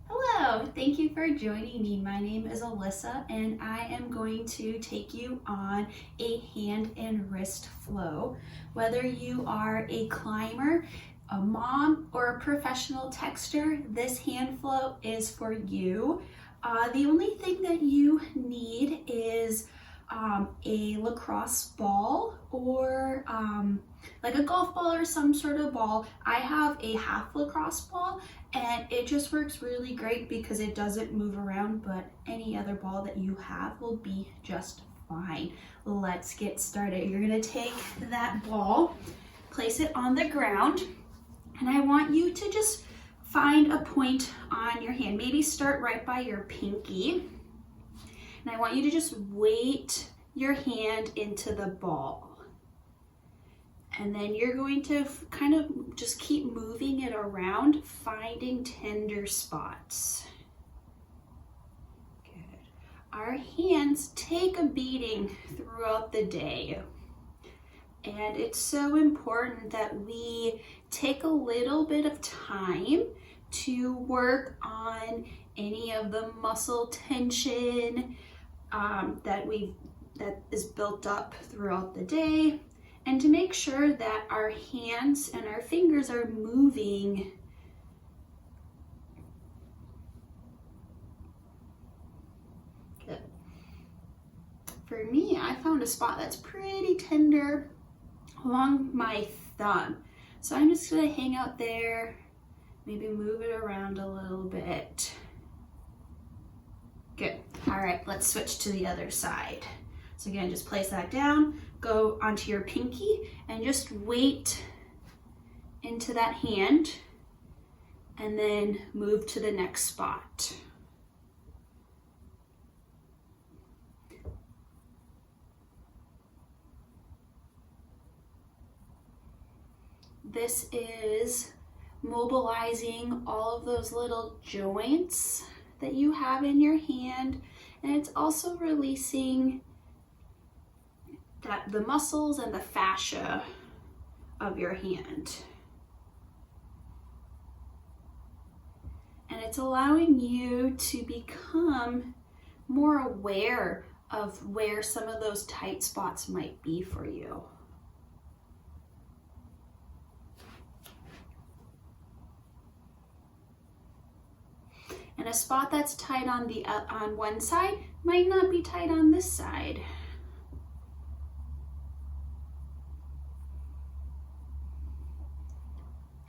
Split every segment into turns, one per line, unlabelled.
Hello, thank you for joining me. My name is Alyssa and I am going to take you on a hand and wrist flow. Whether you are a climber, a mom, or a professional texter, this hand flow is for you. The only thing that you need is a lacrosse ball or like a golf ball or some sort of ball. I have a half lacrosse ball and it just works really great because it doesn't move around, but any other ball that you have will be just fine. Let's get started. You're gonna take that ball, place it on the ground, and I want you to just find a point on your hand. Maybe start right by your pinky. And I want you to just weight your hand into the ball. And then you're going to kind of just keep moving it around, finding tender spots. Good. Our hands take a beating throughout the day. And it's so important that we take a little bit of time to work on any of the muscle tension that is built up throughout the day, and to make sure that our hands and our fingers are moving. Good. For me, I found a spot that's pretty tender along my thumb. So I'm just gonna hang out there, maybe move it around a little bit. Good. All right, let's switch to the other side. So again, just place that down, go onto your pinky, and just weight into that hand, and then move to the next spot. This is mobilizing all of those little joints that you have in your hand, and it's also releasing the muscles and the fascia of your hand. And it's allowing you to become more aware of where some of those tight spots might be for you. And a spot that's tight on one side might not be tight on this side.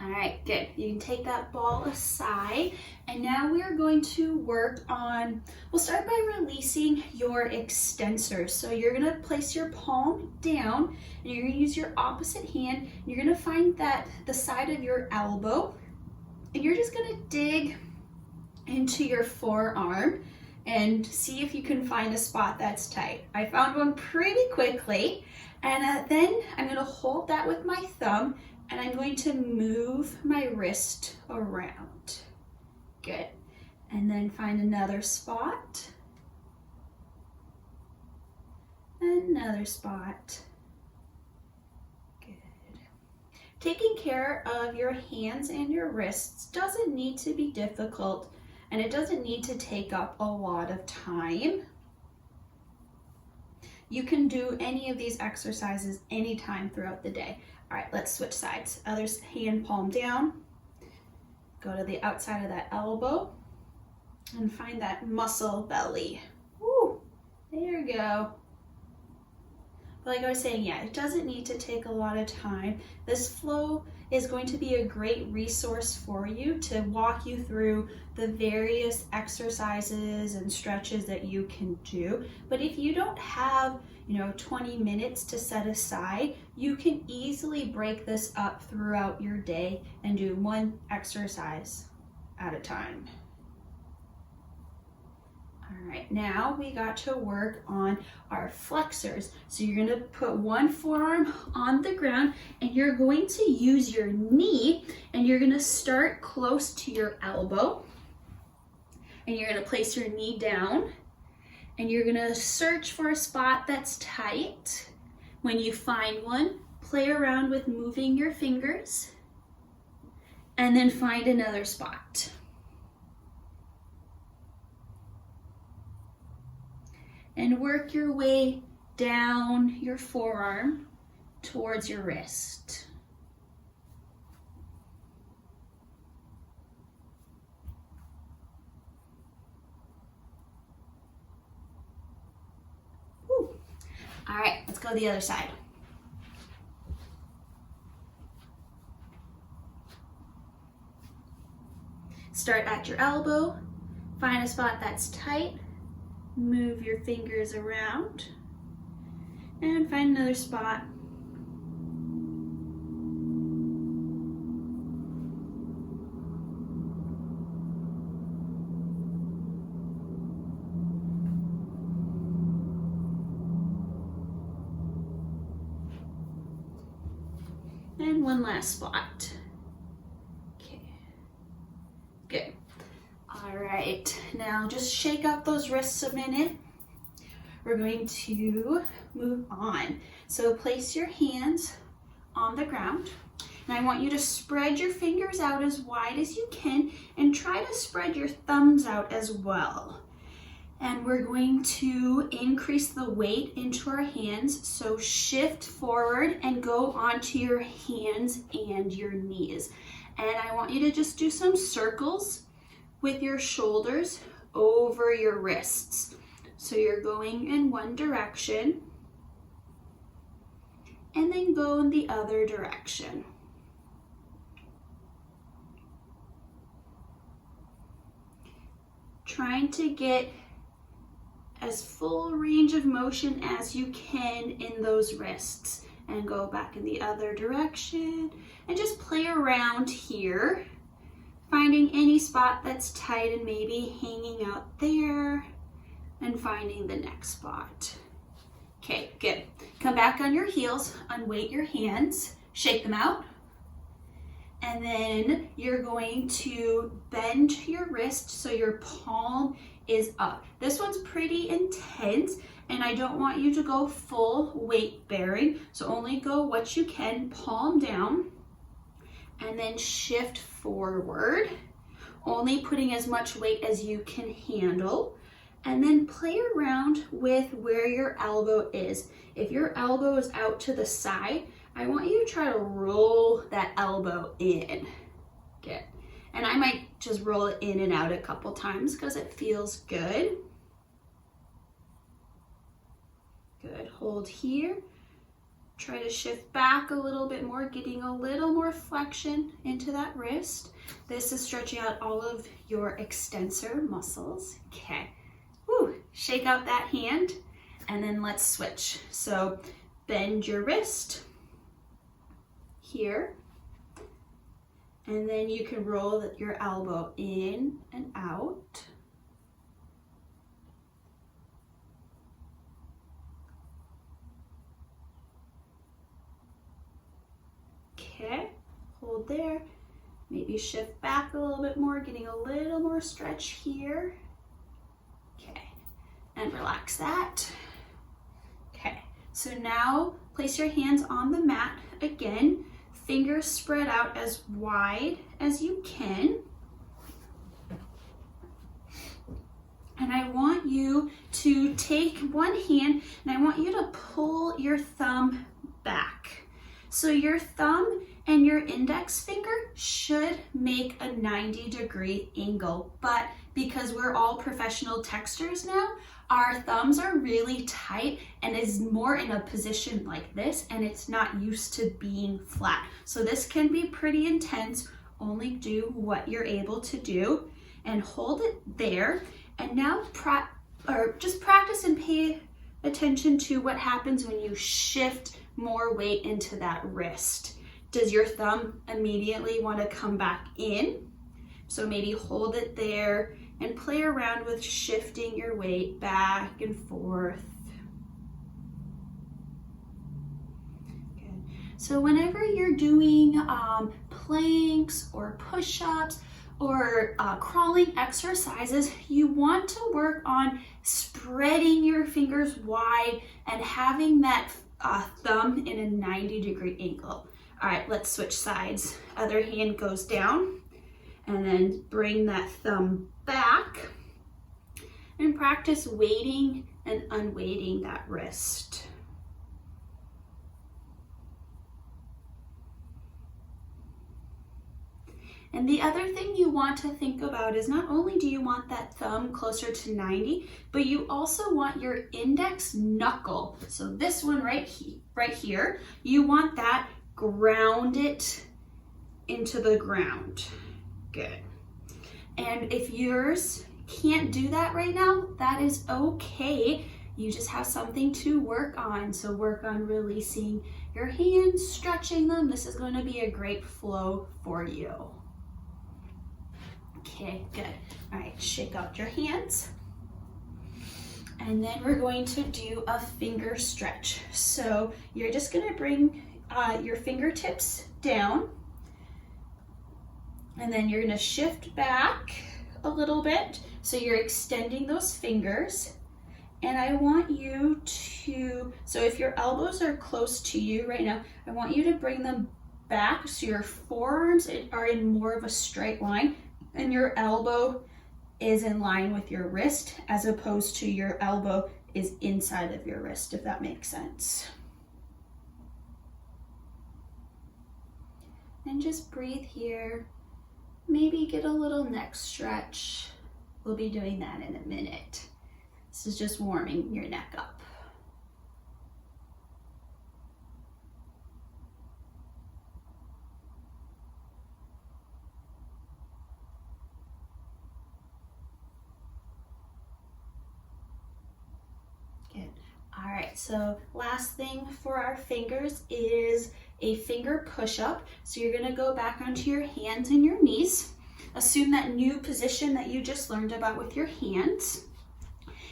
All right, good. You can take that ball aside, and now we are going to work on, we'll start by releasing your extensors. So you're gonna place your palm down, and you're gonna use your opposite hand. You're gonna find the side of your elbow, and you're just gonna dig into your forearm and see if you can find a spot that's tight. I found one pretty quickly, and then I'm gonna hold that with my thumb, and I'm going to move my wrist around. Good. And then find another spot. Another spot. Good. Taking care of your hands and your wrists doesn't need to be difficult, and it doesn't need to take up a lot of time. You can do any of these exercises anytime throughout the day. All right, let's switch sides. Other hand, palm down. Go to the outside of that elbow and find that muscle belly. Woo, there you go. But like I was saying, yeah, it doesn't need to take a lot of time. This flow is going to be a great resource for you to walk you through the various exercises and stretches that you can do. But if you don't have 20 minutes to set aside, you can easily break this up throughout your day and do one exercise at a time. All right, now we got to work on our flexors. So you're gonna put one forearm on the ground, and you're going to use your knee, and you're gonna start close to your elbow, and you're gonna place your knee down, and you're gonna search for a spot that's tight. When you find one, play around with moving your fingers, and then find another spot. and work your way down your forearm towards your wrist. Woo. All right, let's go to the other side. Start at your elbow, find a spot that's tight, move your fingers around, and find another spot. And one last spot. Okay, good. All right, now just shake out those wrists a minute. We're going to move on. So place your hands on the ground, and I want you to spread your fingers out as wide as you can and try to spread your thumbs out as well. And we're going to increase the weight into our hands. So shift forward and go onto your hands and your knees. And I want you to just do some circles with your shoulders over your wrists. So you're going in one direction and then go in the other direction. Trying to get as full range of motion as you can in those wrists, and go back in the other direction and just play around here, finding any spot that's tight and maybe hanging out there and finding the next spot. Okay, good. Come back on your heels, unweight your hands, shake them out, and then you're going to bend your wrist so your palm is up. This one's pretty intense, and I don't want you to go full weight bearing, so only go what you can, palm down, and then shift forward, only putting as much weight as you can handle, and then play around with where your elbow is. If your elbow is out to the side, I want you to try to roll that elbow in. Good. And I might just roll it in and out a couple times because it feels good. Good, hold here. Try to shift back a little bit more, getting a little more flexion into that wrist. This is stretching out all of your extensor muscles. Okay, woo, shake out that hand, and then let's switch. So bend your wrist here. And then you can roll your elbow in and out. Okay, hold there. Maybe shift back a little bit more, getting a little more stretch here. Okay, and relax that. Okay, so now place your hands on the mat again. Fingers spread out as wide as you can. And I want you to take one hand and I want you to pull your thumb back. So your thumb and your index finger should make a 90-degree angle, but because we're all professional texters now, our thumbs are really tight and is more in a position like this, and it's not used to being flat. So this can be pretty intense. Only do what you're able to do and hold it there. And now just practice and pay attention to what happens when you shift more weight into that wrist. Does your thumb immediately want to come back in? So maybe hold it there and play around with shifting your weight back and forth. Good. So whenever you're doing planks or push-ups or crawling exercises, you want to work on spreading your fingers wide and having that thumb in a 90-degree angle. All right, let's switch sides. Other hand goes down, and then bring that thumb back and practice weighting and unweighting that wrist. And the other thing you want to think about is not only do you want that thumb closer to 90, but you also want your index knuckle. So this one right here, you want that grounded into the ground. Good. And if yours can't do that right now, that is okay. You just have something to work on. So work on releasing your hands, stretching them. This is going to be a great flow for you. Okay, good. All right, shake out your hands. And then we're going to do a finger stretch. So you're just gonna bring your fingertips down, and then you're gonna shift back a little bit. So you're extending those fingers. And I want you to, so if your elbows are close to you right now, I want you to bring them back so your forearms are in more of a straight line, and your elbow is in line with your wrist, as opposed to your elbow is inside of your wrist, if that makes sense. And just breathe here. Maybe get a little neck stretch. We'll be doing that in a minute. This is just warming your neck up. Good. All right, so last thing for our fingers is a finger push-up. So you're gonna go back onto your hands and your knees. Assume that new position that you just learned about with your hands.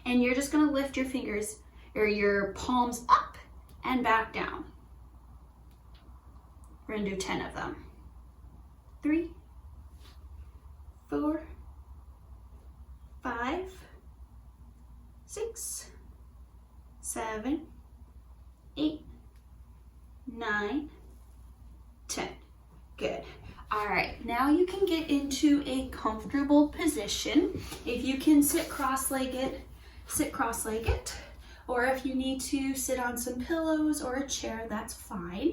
And you're just gonna lift your fingers or your palms up and back down. We're gonna do 10 of them. 3, 4, 5, 6, 7, 8, 9, 10. Good. All right, now you can get into a comfortable position. If you can sit cross-legged, sit cross-legged, or if you need to sit on some pillows or a chair, that's fine.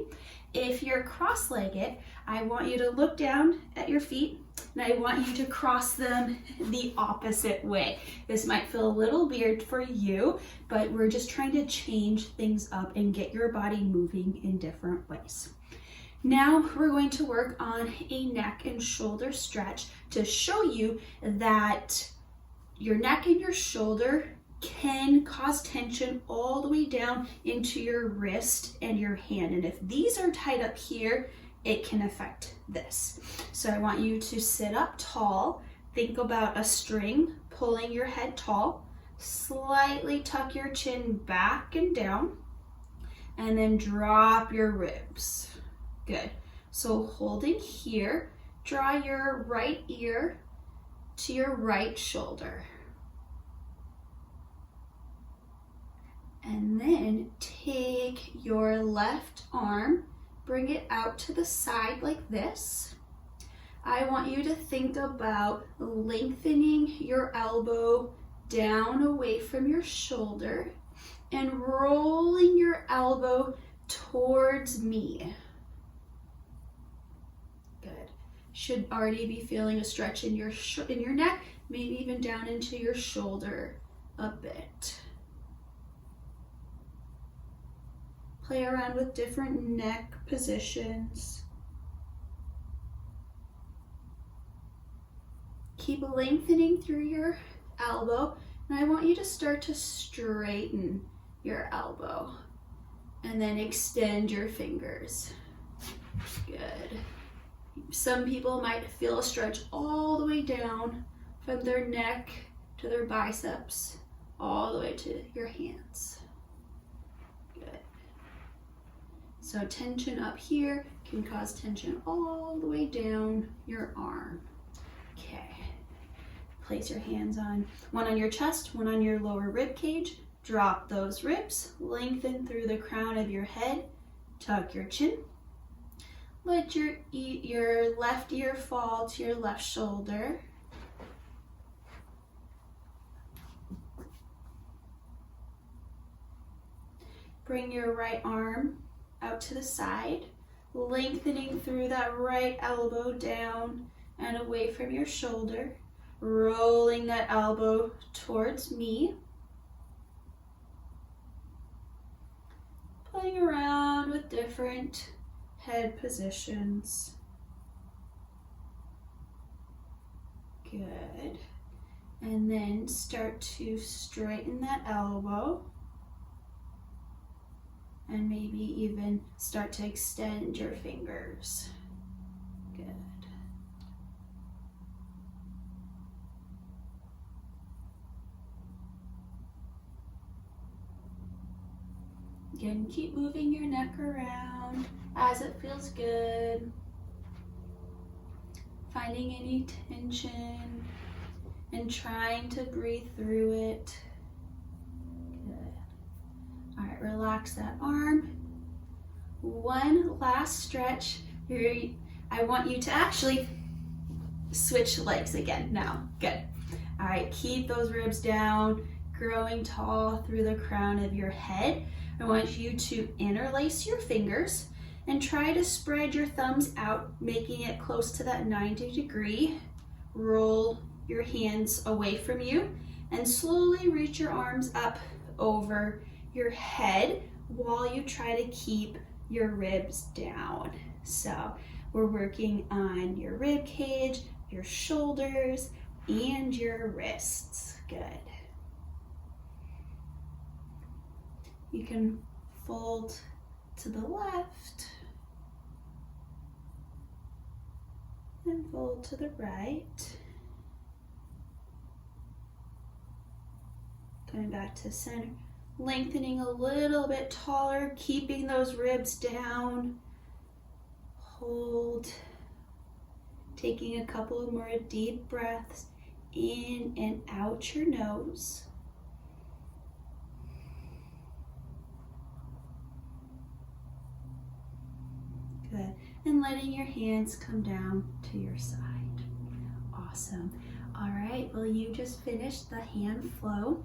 If you're cross-legged, I want you to look down at your feet, and I want you to cross them the opposite way. This might feel a little weird for you, but we're just trying to change things up and get your body moving in different ways. Now we're going to work on a neck and shoulder stretch to show you that your neck and your shoulder can cause tension all the way down into your wrist and your hand. And if these are tied up here, it can affect this. So I want you to sit up tall. Think about a string pulling your head tall. Slightly tuck your chin back and down, and then drop your ribs. Good. So holding here, draw your right ear to your right shoulder. And then take your left arm, bring it out to the side like this. I want you to think about lengthening your elbow down away from your shoulder and rolling your elbow towards me. Good. Should already be feeling a stretch in your neck, maybe even down into your shoulder a bit. Play around with different neck positions. Keep lengthening through your elbow, and I want you to start to straighten your elbow and then extend your fingers. Good. Some people might feel a stretch all the way down from their neck to their biceps, all the way to your hands. Good. So tension up here can cause tension all the way down your arm. Okay. Place your hands on, one on your chest, one on your lower rib cage. Drop those ribs, lengthen through the crown of your head, tuck your chin. Let your left ear fall to your left shoulder. bring your right arm out to the side, lengthening through that right elbow down and away from your shoulder, rolling that elbow towards me. Playing around with different head positions. Good. And then start to straighten that elbow. And maybe even start to extend your fingers. Good. Again, keep moving your neck around as it feels good. Finding any tension and trying to breathe through it. Good. All right, relax that arm. One last stretch. I want you to actually switch legs again now. Good. All right, keep those ribs down, growing tall through the crown of your head. I want you to interlace your fingers and try to spread your thumbs out, making it close to that 90 degree. Roll your hands away from you and slowly reach your arms up over your head while you try to keep your ribs down. So we're working on your rib cage, your shoulders, and your wrists. Good. You can fold to the left and fold to the right. Going back to center, lengthening a little bit taller, keeping those ribs down. Hold, taking a couple more deep breaths in and out your nose. Good. And letting your hands come down to your side. Awesome. All right, well, you just finished the hand flow.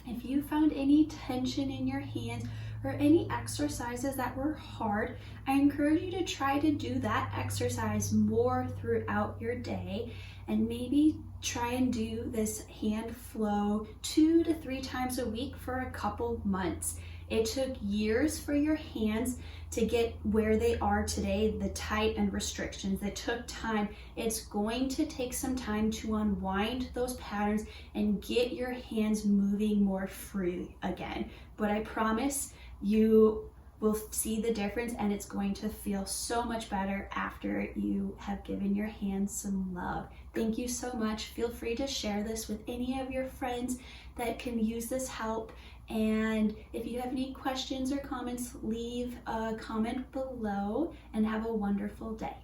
If you found any tension in your hands or any exercises that were hard, I encourage you to try to do that exercise more throughout your day, and maybe try and do this hand flow 2 to 3 times a week for a couple months. It took years for your hands to get where they are today, the tight and restrictions. It took time. It's going to take some time to unwind those patterns and get your hands moving more free again. But I promise you will see the difference, and it's going to feel so much better after you have given your hands some love. Thank you so much. Feel free to share this with any of your friends that can use this help. And if you have any questions or comments, leave a comment below, and have a wonderful day.